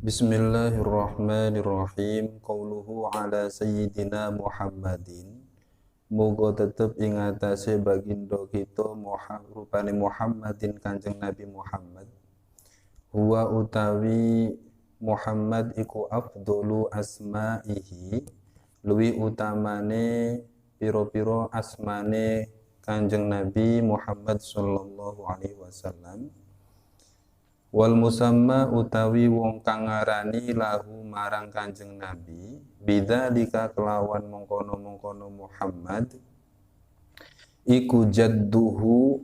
Bismillahirrahmanirrahim. Qauluhu ala sayyidina Muhammadin. Muga tetep ing atase bagindo kita rupane Muhammadin Kanjeng Nabi Muhammad. Huwa utawi Muhammad iku afdolu asma'ihi, luwi utamane piro-piro asmane Kanjeng Nabi Muhammad sallallahu alaihi wasallam. Wal musamma utawi wong kang ngarani lahu marang Kanjeng Nabi bidzalika kelawan mongkono-mongkono Muhammad iku jadduhu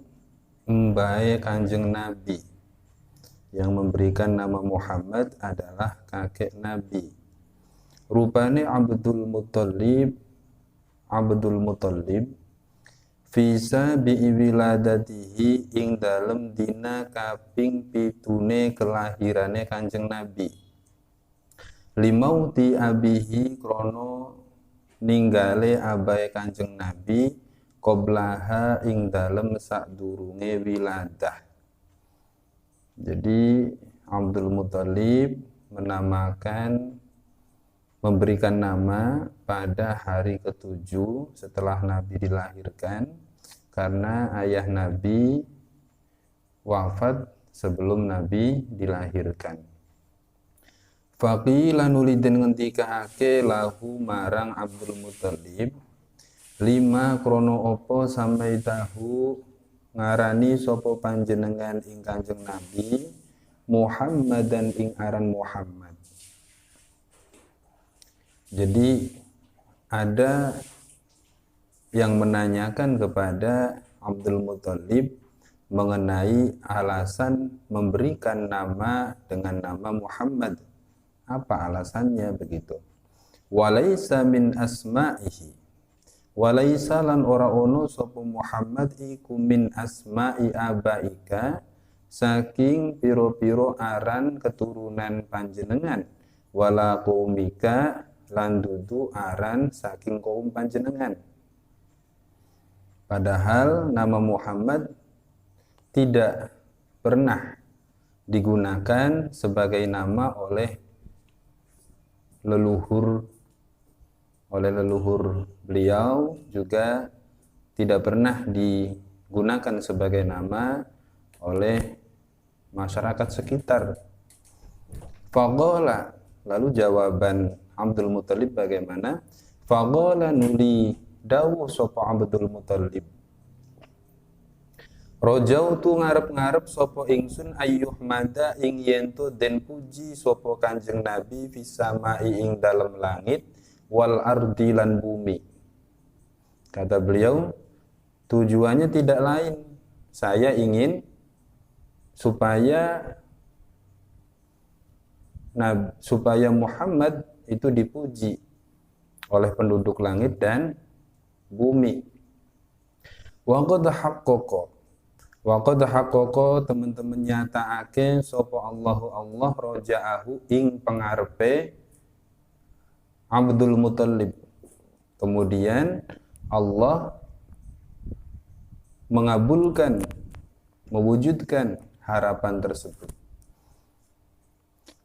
mbae Kanjeng Nabi. Yang memberikan nama Muhammad adalah kakek Nabi. Rupane Abdul Muttalib Fisa biwiladatihi ing dalem dina kaping pitune kelahirane Kanjeng Nabi. Limauti abihi krono ninggale abahe Kanjeng Nabi qoblaha ing dalem sadurunge wiladah. Jadi Abdul Muttalib memberikan nama pada hari ke-7 setelah Nabi dilahirkan, karena ayah Nabi wafat sebelum Nabi dilahirkan. Faqila nuliden ngendikaake lahu marang Abdul Muttalib, lima krono opo sampai tahu ngarani sopo panjenengan ing Kanjeng Nabi Muhammadan ing aran Muhammad. Jadi ada yang menanyakan kepada Abdul Muttalib mengenai alasan memberikan nama dengan nama Muhammad. Apa alasannya begitu? Walaisa min asma'ihi. Walaisa lan ora ono sapa Muhammad iku min asma'i abaika, saking piro-piro aran keturunan panjenengan, wala qaumika lan dudu aran saking kaum panjenengan. Padahal nama Muhammad tidak pernah digunakan sebagai nama oleh leluhur beliau, juga tidak pernah digunakan sebagai nama oleh masyarakat sekitar. Faqala, lalu jawaban Abdul Muttalib bagaimana? Faqala nuli dawu sapa Abdul Muttalib, rojautu ngarep-ngarep sapa ingsun ayyuh mada ing yento den puji sapa Kanjeng Nabi fisamai ing dalem langit wal ardi lan bumi. Kata beliau, tujuannya tidak lain, saya ingin supaya Muhammad itu dipuji oleh penduduk langit dan bumi. Wa qad haqqaqa teman-teman nyataake sapa Allah roja'ahu ing pengarepe Abdul Muttalib. Kemudian Allah mewujudkan harapan tersebut.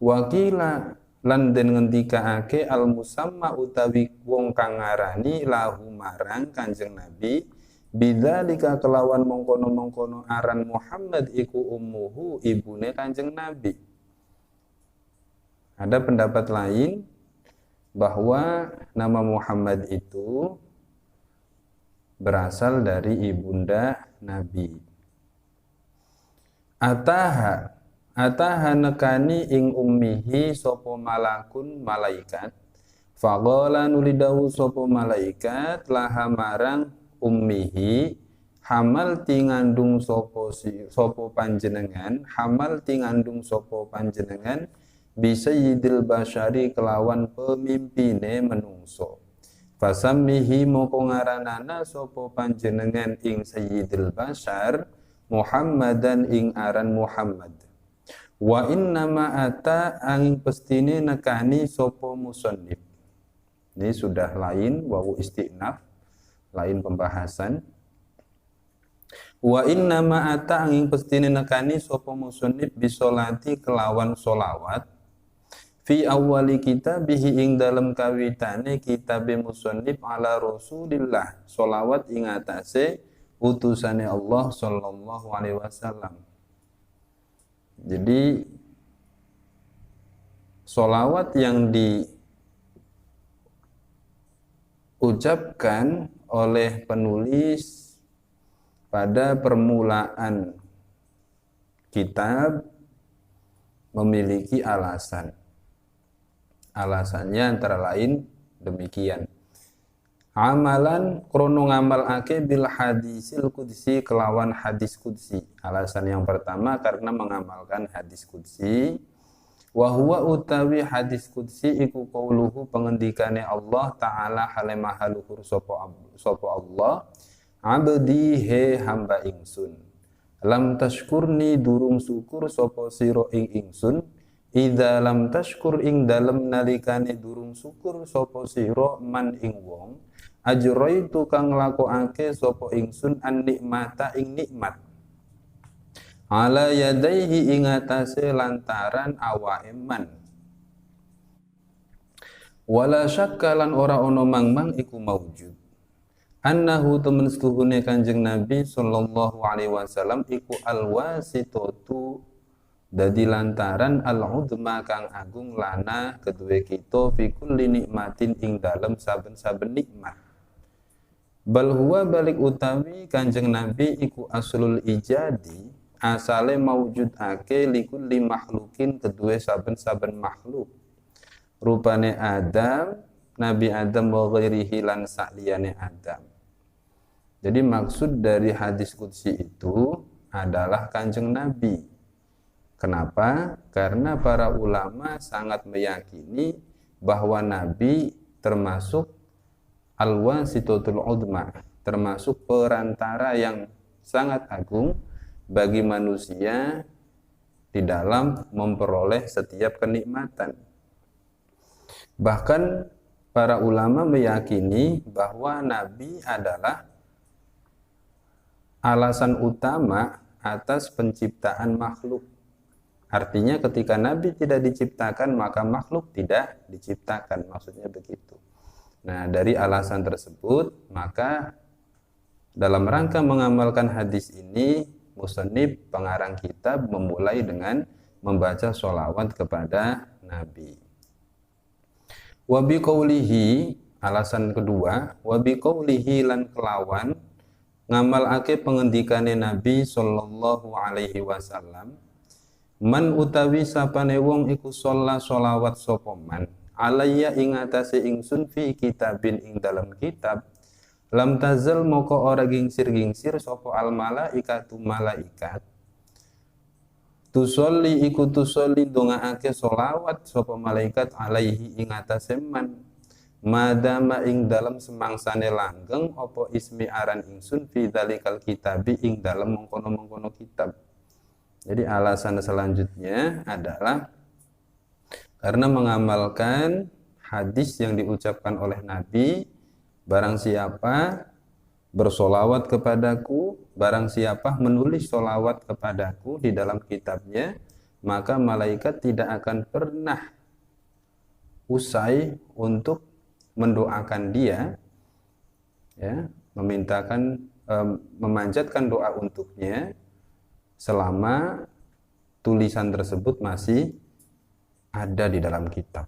Wakila lan den ngendikaake al musamma utawi wong kang ngarani lahu marang Kanjeng Nabi bidzalika kelawan mongkono-mongkono aran Muhammad iku ummuhu, ibune Kanjeng Nabi. Ada pendapat lain bahwa nama Muhammad itu berasal dari ibunda Nabi. Ataha nekani ing ummihi sopo malakun malaikat. Faqala nulidahu sopo malaikat laha marang ummihi, hamal tingandung sopo panjenengan bisayyidil basyari kelawan pemimpine menungso. Fasammihi moko ngaranana sopo panjenengan ing sayyidil basyar Muhammadan ing aran Muhammad. Wa innama ata angin pestine nekani sopo musannif. Ini sudah lain wawu istiqnaf, lain pembahasan. Wa inna ma'ata angin pestine nekani sapa musannif bisolati kelawan solawat fi awwali kitabihi ing dalem kawitane kitabe musannif ala Rasulillah sholawat ing atase utusane Allah sallallahu alaihi wasallam. Jadi sholawat yang diucapkan oleh penulis pada permulaan kitab memiliki alasan. Alasannya antara lain demikian. Amalan krono ngamalake bil hadisil qudsi kelawan hadis qudsi. Alasan yang pertama karena mengamalkan hadis qudsi. Wa huwa utawi hadis qudsi iku qauluhu pengendikane Allah taala hale maha luhur sapa Allah, abdi he hamba ingsun. Lam tashkurni durung syukur sapa sira ing ingsun. Idza lam tashkur ing dalem nalikane durung syukur sapa sira man ing wong ajraitu kang lakokake sapa ingsun an nikmata ing nikmat ala yadaihi ing atase lantaran awake man wala syakka lan ora ana mangmang iku maujud annahu temen setuhune Kanjeng Nabi sallallahu alaihi wasallam iku alwasitatu dadi lantaran al-udma kang agung lana kedue kita fi kulli nikmatin ing dalem saben-saben nikmat. Bal huwa balik utawi Kanjeng Nabi iku aslul ijadi asale maujudake likulli makhlukin kedue saben-saben makhluk. Rupane Adam, Nabi Adam wa ghairihi lan sakliyane Adam. Jadi maksud dari hadis qudsi itu adalah Kanjeng Nabi. Kenapa? Karena para ulama sangat meyakini bahwa Nabi termasuk al-wasitatul udma, termasuk perantara yang sangat agung bagi manusia di dalam memperoleh setiap kenikmatan. Bahkan para ulama meyakini bahwa Nabi adalah alasan utama atas penciptaan makhluk. Artinya ketika Nabi tidak diciptakan maka makhluk tidak diciptakan, maksudnya begitu. Nah, dari alasan tersebut maka dalam rangka mengamalkan hadis ini musannif pengarang kitab memulai dengan membaca sholawat kepada Nabi. Wa biqaulihi, alasan kedua, wa biqaulihi lan kelawan ngamalake pengendikane Nabi sallallahu alaihi wasallam. Man utawi sapane wong iku sholat sholawat sapa man alayya ing atase ingsun fi kitabin ing dalam kitab lam tazal moko ora gingsir-gingsir sapa al malaikatu malaikat tusolli iku tusolli dongaake sholawat sapa malaikat alaihi ing atase man madama ing dalam semangsane langgeng apa ismi aran ingsun fi dzalikal kitabi ing dalam mengkono-mengkono kitab. Jadi alasan selanjutnya adalah karena mengamalkan hadis yang diucapkan oleh Nabi, barang siapa bersolawat kepadaku, barang siapa menulis solawat kepadaku di dalam kitabnya, maka malaikat tidak akan pernah usai untuk mendoakan dia, ya, memanjatkan doa untuknya selama tulisan tersebut masih ada di dalam kitab,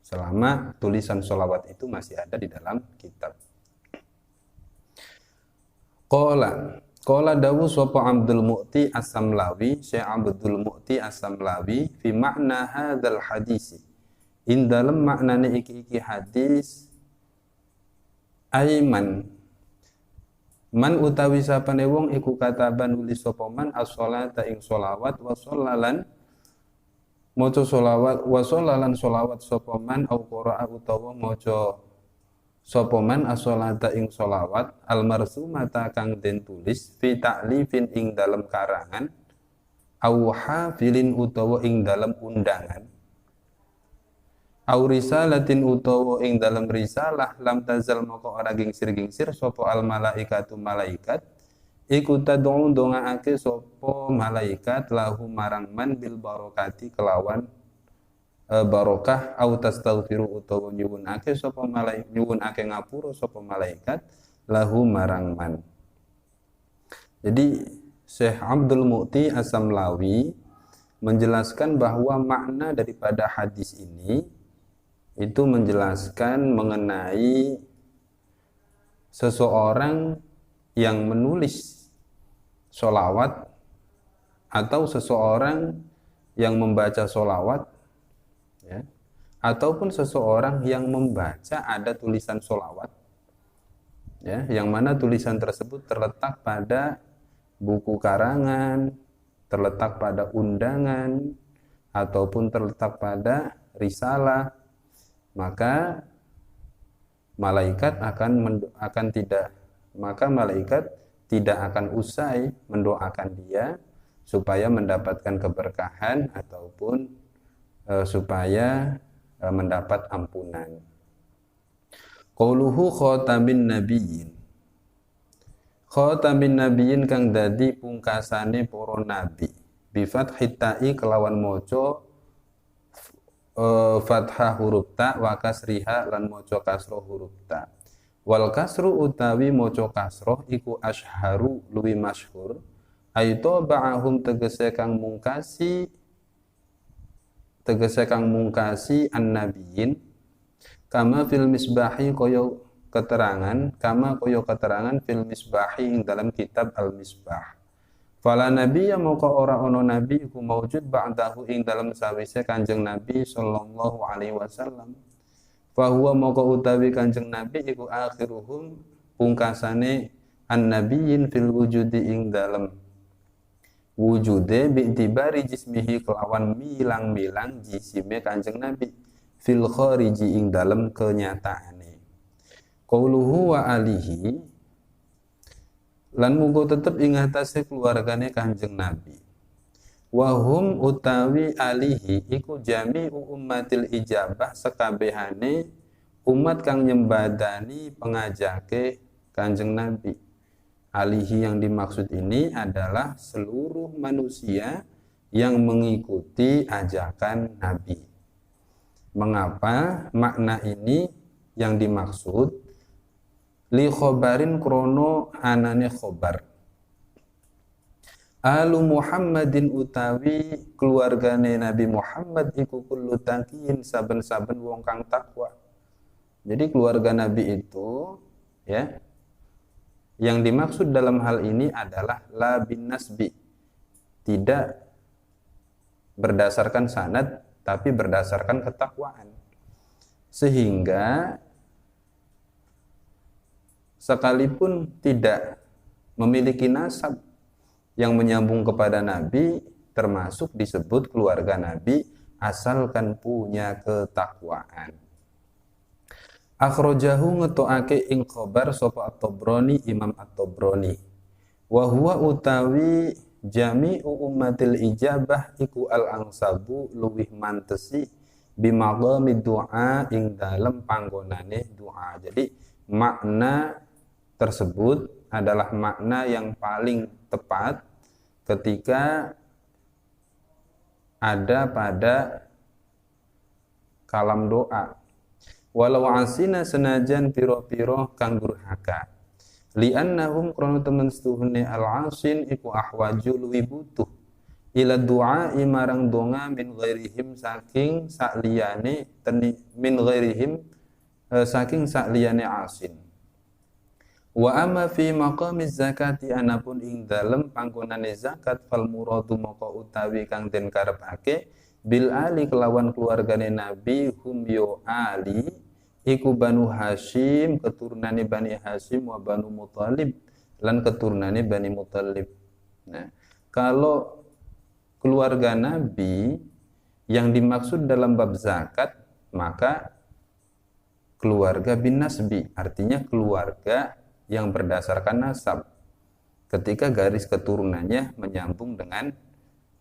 selama tulisan sholawat itu masih ada di dalam kitab. Qala dawu sapa Abdul Mu'ti As-Samlawi, Syekh Abdul Mu'ti As-Samlawi fi makna hadzal hadisi, in dalam maknane iki hadis aiman man utawi sapane wong iku kataban nulis sapa man as-sholata ing sholawat wa shallalan maca sholawat wa shallalan sholawat sapa man au qira'a utawa maca sapa man as-sholata ing sholawat al-marsumata kang den tulis fi ta'lifin ing dalem karangan au hafilin utawa ing dalem undangan au risalatin utawa ing dalam risalah lam tazal moko ora gingsir-gingsir sapa al malaikatu malaikat iku tad'u dongaake sapa malaikat lahu marang man bil barokati kelawan barokah au tastaghfiru utawa nyuwunake sapa malaikat nyuwunake ngapura sapa malaikat lahu marang man. Jadi Syekh Abdul Mu'ti As-Samlawi menjelaskan bahwa makna daripada hadis ini itu menjelaskan mengenai seseorang yang menulis sholawat atau seseorang yang membaca sholawat, ya, ataupun seseorang yang membaca ada tulisan sholawat, ya, yang mana tulisan tersebut terletak pada buku karangan, terletak pada undangan, ataupun terletak pada risalah, maka malaikat malaikat tidak akan usai mendoakan dia supaya mendapatkan keberkahan ataupun supaya mendapat ampunan. Qauluhu khatamin nabiyyin. Khatamin nabiyyin kang dadi pungkasane para nabi. Bi fathit ta'i kelawan maca fathah huruf ta wa kasriha lan maca kasroh huruf ta. Wal kasru utawi maca kasroh iku asyharu luwi masyhur. Aito ba'ahum tegese kang mungkasi an-nabiyyin kama fil misbahi koyo keterangan fil misbahi ing dalam kitab al-misbah. Fala nabiyya moko ora ono nabi iku maujud ba'dahu ing dalam sawise Kanjeng Nabi sallallahu alaihi wasallam. Fa huwa moko utawi Kanjeng Nabi iku akhiruhum pungkasane an-nabiyyin fil wujudi ing dalam wujude bi'tibari jismihi kelawan milang-milang jisime Kanjeng Nabi fil khariji ing dalam kenyataane. Qauluhu wa alihi lan mugo tetep ing atase keluargane Kanjeng Nabi. Wa hum utawi alihi iku jami'u ummatil ijabah sekabehane umat kang nyembadani pengajake Kanjeng Nabi. Alihi yang dimaksud ini adalah seluruh manusia yang mengikuti ajakan Nabi. Mengapa makna ini yang dimaksud? Li khobarin krono anane khobar. Alu Muhammadin utawi keluargane Nabi Muhammad iku kullu taqiyin saben-saben wong kang takwa. Jadi keluarga Nabi itu, ya, yang dimaksud dalam hal ini adalah la bin nasbi, tidak berdasarkan sanad tapi berdasarkan ketakwaan, sehingga sekalipun tidak memiliki nasab yang menyambung kepada Nabi termasuk disebut keluarga Nabi asalkan punya ketakwaan. Akhrajahu ngetokake ing khabar sapa At-Tabrani Imam At-Tabrani. Wa huwa utawi jami'u ummatil ijabah iku al-angsabu luwih mantesi bimaqami doa ing dalem panggonane doa. Jadi makna tersebut adalah makna yang paling tepat ketika ada pada kalam doa. Walau asina senajan piro-piro kang durhaka. Li'annahum krono temen setuhune al-asin iku ahwaju luwi butuh ila du'a marang donga min ghairihim saking sakliyane asin. Wa amma fi maqamiz zakati anapun ing dalem panggonane zakat fal muradu moko utawi kang den karepake bil ali kelawan keluargane Nabi hum yo ali iku Banu Hashim keturunane Bani Hashim wa Banu Muthalib lan keturunane Bani Muthalib. Nah, kalau keluarga Nabi yang dimaksud dalam bab zakat maka keluarga bin nasbi, artinya keluarga yang berdasarkan nasab ketika garis keturunannya menyambung dengan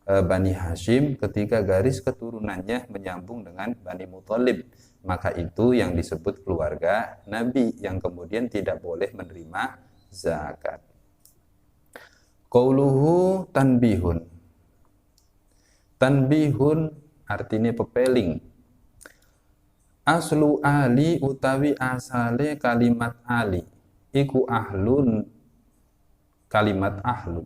Bani Hashim, ketika garis keturunannya menyambung dengan Bani Muthalib, maka itu yang disebut keluarga Nabi yang kemudian tidak boleh menerima zakat. Qauluhu tanbihun. Tanbihun artinya pepeling Aslu ali utawi asale kalimat ali iku ahlun, kalimat ahlun.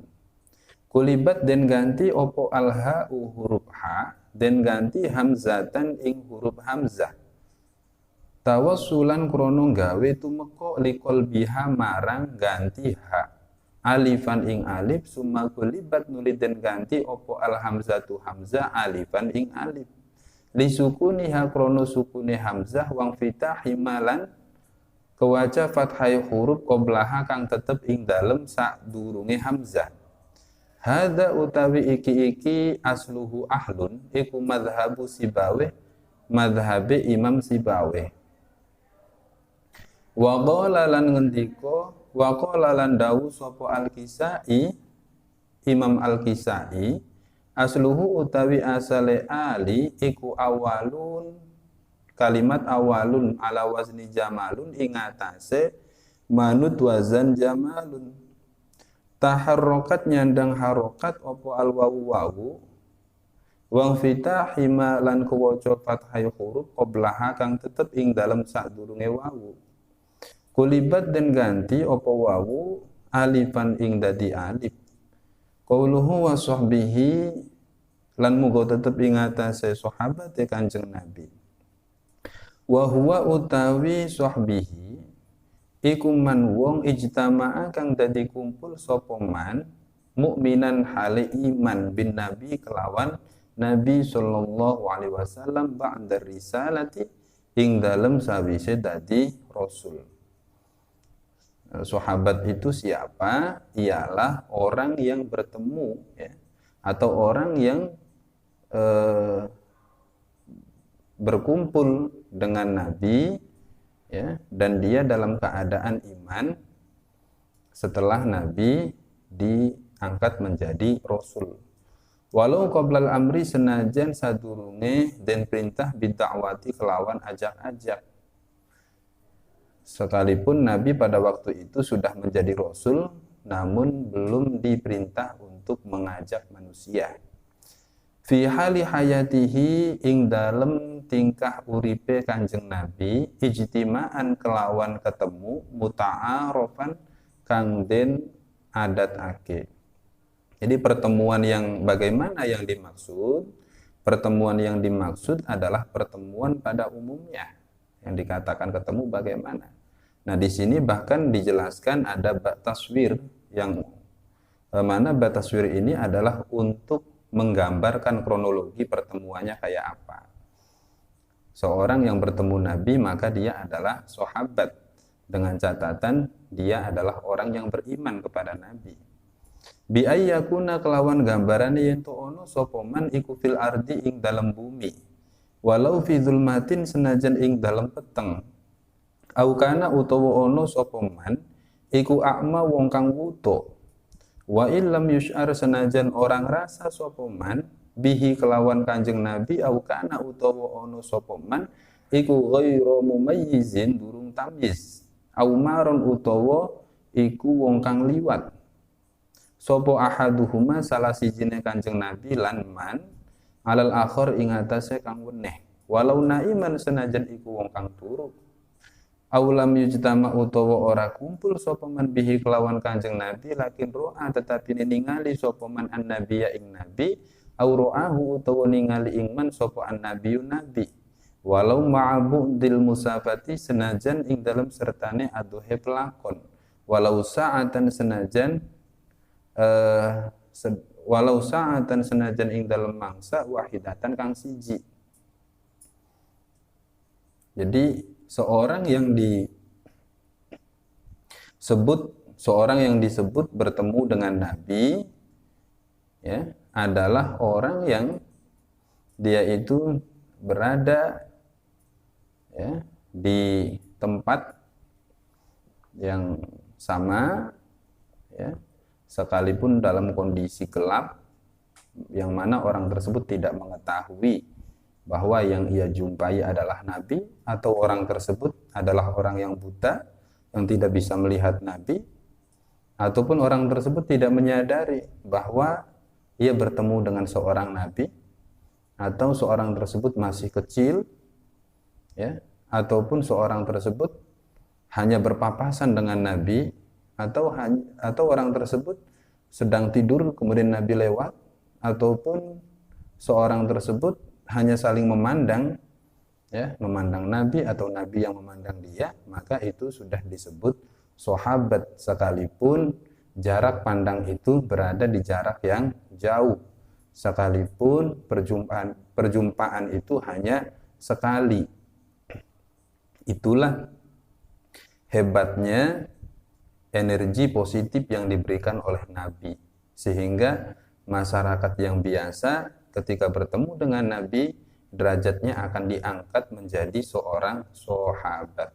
Kulibat den ganti opo alha huruf ha den ganti hamzatan ing huruf hamzah. Tawassulan krono gawe tumeka likol biha marang ganti ha. Alifan ing alif summa kulibat nuli den ganti opo al hamzatu hamzah alifan ing alif. Li sukuniha krono sukune hamzah wang fitah himalan kewaca fathai huruf qoblaha kang tetep ing dalem sak durunge hamzah. Hada utawi iki asluhu ahlun iku madhabu Sibawe, madhabe Imam Sibawe. Wa qala lan ngendika, wa qala lan dawu sapa Al-Kisai, Imam Al-Kisai, asluhu utawi asale ali iku awalun, kalimat awalun ala wazni jamalun ing atase manut wazan jamalun. Taharrokat nyandang harokat opo al wawu wawu wang fitah hima lan kuwaca fathai huruf qoblaha kang tetep ing dalam sadurunge wawu. Kulibat den ganti opo wawu alifan ing dadi alif. Qauluhu wa sahbihi lan muga tetep ing atase sahabat Kanjeng Nabi. Wa huwa utawi sahbihi iku man wong ijtama'a kang dadi kumpul sapa man mukminan hale iman bin nabi kelawan Nabi sallallahu alaihi wasallam ba'da risalati ing dalem sawise dadi rasul. Sahabat itu siapa? Ialah orang yang bertemu ya, atau orang yang berkumpul dengan Nabi ya, dan dia dalam keadaan iman setelah Nabi diangkat menjadi Rasul. Walau qoblal amri senajan sadurunge den perintah bidakwati kelawan ajak-ajak. Sekalipun Nabi pada waktu itu sudah menjadi Rasul, namun belum diperintah untuk mengajak manusia. Fi hali hayatihi ing dalem tingkah uripe Kanjeng Nabi ijtima'an kelawan ketemu muta'arofan kang den adatake. Jadi pertemuan yang bagaimana yang dimaksud? Pertemuan yang dimaksud adalah pertemuan pada umumnya. Yang dikatakan ketemu bagaimana? Nah, di sini bahkan dijelaskan ada taswir yang mana taswir ini adalah untuk menggambarkan kronologi pertemuannya kayak apa. Seorang yang bertemu Nabi maka dia adalah sahabat dengan catatan dia adalah orang yang beriman kepada Nabi. Bi ayyakuna kelawan gambarane yen to ono sapa man iku fil ardi ing dalam bumi. Walau fi zulmatin senajan ing dalam peteng. Au kana utawa ono sapa man iku a'ma wong kang wuta. Wa illam yusy'ar senajan orang rasa sapa man bihi kelawan Kanjeng Nabi au kana utawa ono sapa man iku ghairu mumayyizin durung tamyiz. Au maron utawa iku wong kang liwat. Sapa ahaduhuma salah sijine Kanjeng Nabi lan man alal akhir ing atase kang weneh walau naiman senajan iku wong kang turu aulam yujtama utawa ora kumpul sapa man bihi kelawan Kanjeng Nabi lakin ro'a tetapi ningali sapa man annabiya ing nabi au ro'ahu utawa ningali ing man sapa annabiyun nabi walau ma'abudil musafati senajan ing dalam sertane aduhe pelakon walau sa'atan senajan walau sa'atan senajan ing dalam mangsa wahidatan kang siji. Jadi seorang yang disebut bertemu dengan Nabi ya adalah orang yang dia itu berada ya di tempat yang sama ya sekalipun dalam kondisi gelap yang mana orang tersebut tidak mengetahui bahwa yang ia jumpai adalah Nabi atau orang tersebut adalah orang yang buta yang tidak bisa melihat Nabi ataupun orang tersebut tidak menyadari bahwa ia bertemu dengan seorang Nabi atau seorang tersebut masih kecil ya ataupun seorang tersebut hanya berpapasan dengan Nabi, atau orang tersebut sedang tidur kemudian Nabi lewat, ataupun seorang tersebut hanya saling memandang, ya, memandang Nabi atau Nabi yang memandang dia, maka itu sudah disebut sahabat sekalipun jarak pandang itu berada di jarak yang jauh, sekalipun perjumpaan itu hanya sekali. Itulah hebatnya energi positif yang diberikan oleh Nabi, sehingga masyarakat yang biasa ketika bertemu dengan Nabi derajatnya akan diangkat menjadi seorang sahabat.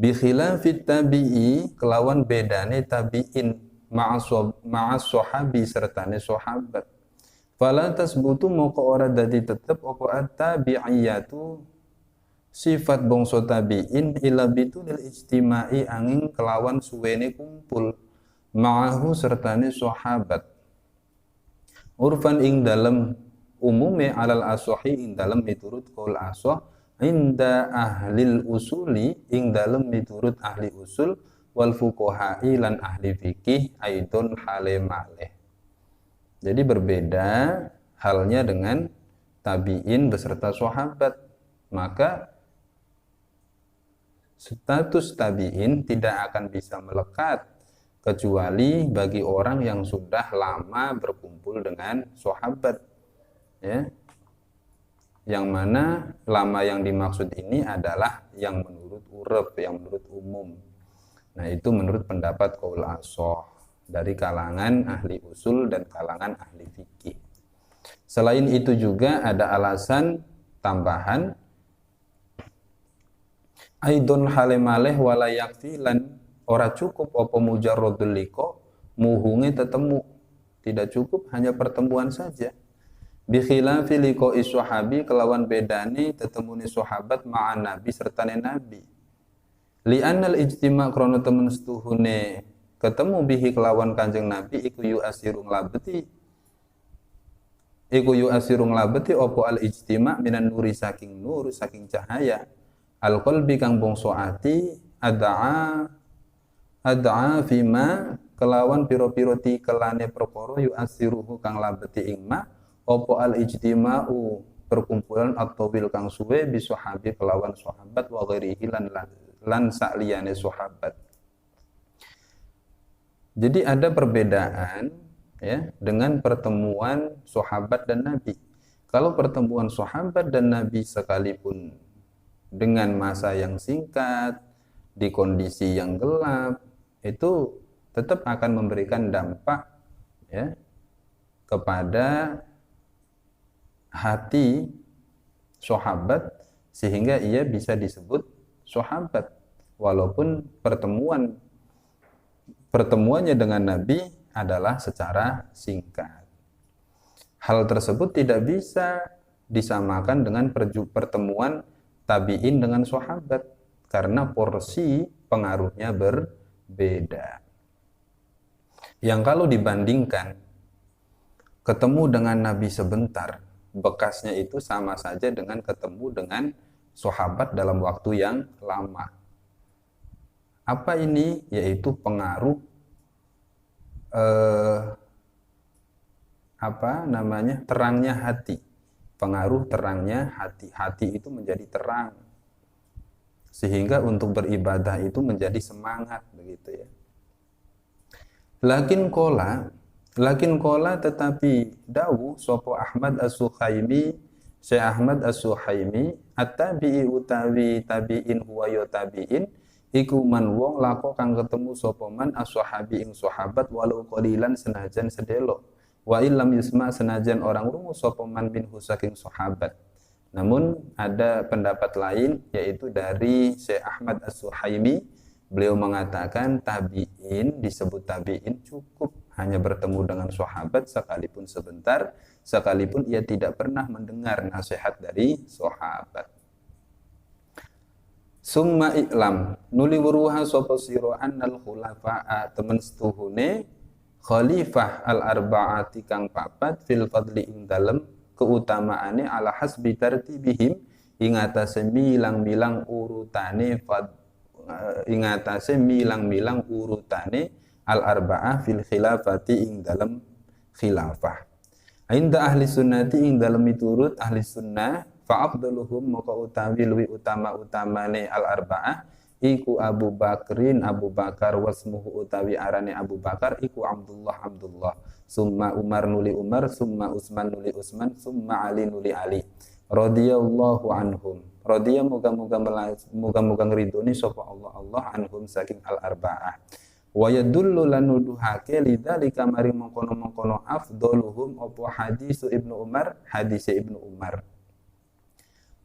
Bi khilafit tabi'i, kelawan bedane tabi'in ma'as sahabi sertane sahabat. Fala tasbutu moko ora dadi tetep apa at-tabi'iyatu sifat bangsa tabi'in ila bitunil ijtima'i angin kelawan suwene kumpul ma'ahu sertane sahabat. Urfan ing dalem umume alal asohi ing dalem miturut qaul asoh inda ahlil usuli ing dalem miturut ahli usul wal fuqaha'i lan ahli fikih aidon hale malih. Jadi berbeda halnya dengan tabi'in beserta sahabat. Maka status tabi'in tidak akan bisa melekat kecuali bagi orang yang sudah lama berkumpul dengan sahabat, ya. Yang mana lama yang dimaksud ini adalah yang menurut uruf, yang menurut umum. Nah, itu menurut pendapat qaul asoh dari kalangan ahli usul dan kalangan ahli fikih. Selain itu juga ada alasan tambahan, aidon halemaleh wala yakfi lan ora cukup apa mujarradul liqa muhunge tetemu, tidak cukup hanya pertemuan saja. Bi khilafi liqa'i sahabi kelawan bedane tetemune sahabat ma'an nabi sertane nabi. Li annal ijtima' krana temen setuhune ketemu bihi kelawan kanjeng nabi iku yu asirung labeti apa al ijtima' minan nuri saking nur saking cahaya al qalbi kang bangsa ati ad'a fima kelawan piro-piro tikelane perkara yu asiruhu kang labeti ing ma apa al ijtima'u perkumpulan atau bil kang suwe bi sahabi kelawan sahabat wa ghairihi lan sakliyane sahabat. Jadi ada perbedaan, ya, dengan pertemuan sahabat dan nabi. Kalau pertemuan sahabat dan nabi sekalipun dengan masa yang singkat di kondisi yang gelap, itu tetap akan memberikan dampak, ya, kepada hati sahabat sehingga ia bisa disebut sahabat walaupun pertemuannya dengan Nabi adalah secara singkat. Hal tersebut tidak bisa disamakan dengan pertemuan tabi'in dengan sahabat karena porsi pengaruhnya berbeda. Yang kalau dibandingkan ketemu dengan Nabi sebentar, bekasnya itu sama saja dengan ketemu dengan sahabat dalam waktu yang lama. Apa ini? Yaitu pengaruh terangnya hati. Pengaruh terangnya hati. Hati itu menjadi terang. Sehingga untuk beribadah itu menjadi semangat, begitu ya. Lakin kola tetapi dawu sopo Ahmad As-Suhaimi, Syekh Ahmad As-Suhaimi, at-tabi'i utawi tabi'in huwa ya tabi'in iku man wong lako kang ketemu sopo man as-sahabi ing sahabat walau qalilan senajan sedelo wa illam yusma senajan orang rungu sopo man minhu saking sahabat. Namun ada pendapat lain yaitu dari Syekh Ahmad As-Suhaimi, beliau mengatakan tabi'in disebut tabi'in cukup hanya bertemu dengan sahabat sekalipun sebentar, sekalipun ia tidak pernah mendengar nasihat dari sahabat. Summa i'lam nuli wuruha sapa sira annal khulafa'a temen setuhune khalifah al-arba'ati kang papat fil fadli ing dalem keutamaane ala hasbi tartibihim ing atase milang-milang urutane al arba'ah fil khilafati ing dalam khilafah. Inda ahli sunnati ing dalam miturut ahli sunnah fa afdaluhum maka utawi luwi utama-utamane al arba'ah iku Abu Bakar wasmuhu utawi arane Abu Bakar iku Abdullah summa Umar nuli Umar summa Utsman nuli Utsman summa Ali nuli Ali radhiyallahu anhum radhiya muga-muga ngridoni sapa Allah anhum saking al arba'ah wa yadullu lanuduhake lidzalika mari mengkono-mengkono afdaluhum apa hadis Ibnu Umar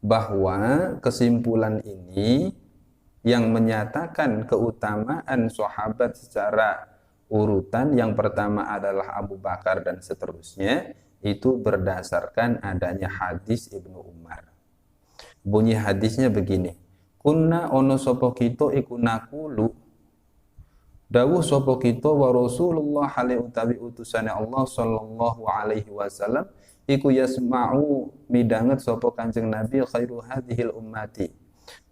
bahwa kesimpulan ini yang menyatakan keutamaan sahabat secara urutan yang pertama adalah Abu Bakar dan seterusnya itu berdasarkan adanya hadis Ibnu Umar. Bunyi hadisnya begini, kunna ono sapa kita iku nakulu dawuh sapa kita wa Rasulullah alaihi utawi utusane Allah sallallahu alaihi wasallam iku yasma'u midanget sapa Kanjeng Nabi khairu hadhil ummati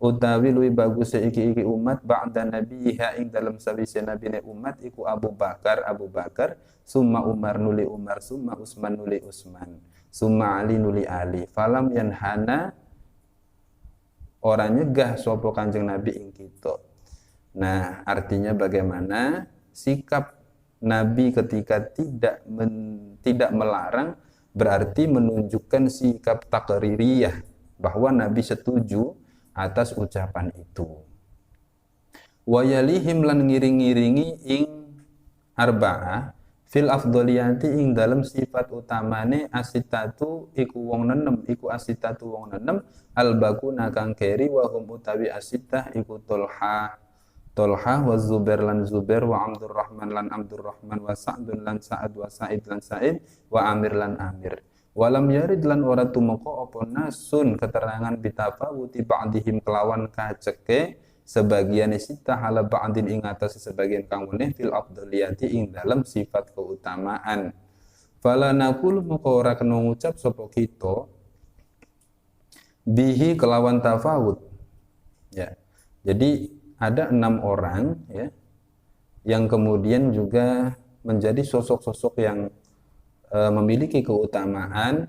utawi luwih bagus iki umat ba'da nabiha ing dalam sawise nabine umat iku Abu Bakar summa Umar nuli Umar summa Utsman nuli Utsman summa Ali nuli Ali falam yanhana ora nyegah sapa Kanjeng Nabi ing kita. Nah, artinya bagaimana sikap Nabi ketika tidak melarang berarti menunjukkan sikap takririyah bahwa Nabi setuju atas ucapan itu. Wa yalihim lan ngiring-ngiringi ing arba'ah fil afdholiyati ing dalam sifat utamane asitatu iku wong nenem iku asitatu wong nenem albakuna kang keri wa hum utawi asitah iku Tolha wa Zubair lan Zubair wa Abdurrahman lan Abdurrahman wa Sa'dun lan Sa'ad wa Sa'id lan Sa'id wa Amir lan Amir. Walam yarid lan ora tumeka apa nasun keterangan bitafawuti ba'dihim kelawan kaceke sebagian sita hala ba'din ing atas sebagian kang meneh fil afdhaliyati ing dalam sifat keutamaan. Fala naqulu maka ora kena ngucap sapa kita bihi kelawan tafawut. Ya. Jadi ada 6 orang ya yang kemudian juga menjadi sosok-sosok yang memiliki keutamaan.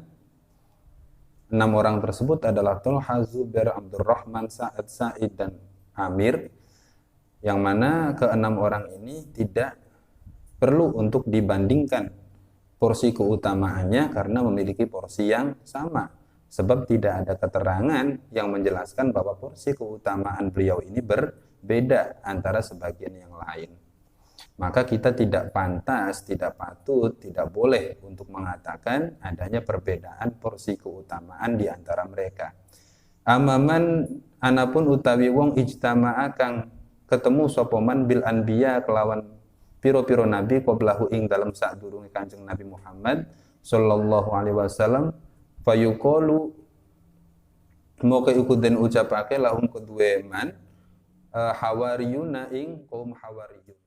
6 orang tersebut adalah Tolha, Zubair, Abdurrahman, Sa'ad, Sa'id dan Amir, yang mana ke-6 orang ini tidak perlu untuk dibandingkan porsi keutamaannya karena memiliki porsi yang sama, sebab tidak ada keterangan yang menjelaskan bahwa porsi keutamaan beliau ini berbeda antara sebagian yang lain. Maka kita tidak pantas, tidak patut, tidak boleh untuk mengatakan adanya perbedaan porsi keutamaan di antara mereka. Amaman anapun utawi wong ijtama'a kang ketemu sapa man bil anbiya kelawan piro-piro nabi qablahu ing dalam sadurunge Kanjeng Nabi Muhammad sallallahu alaihi wasallam fayuqalu moga iku den ucapake lahum kedue man hawariyuna ing kaum hawariyun.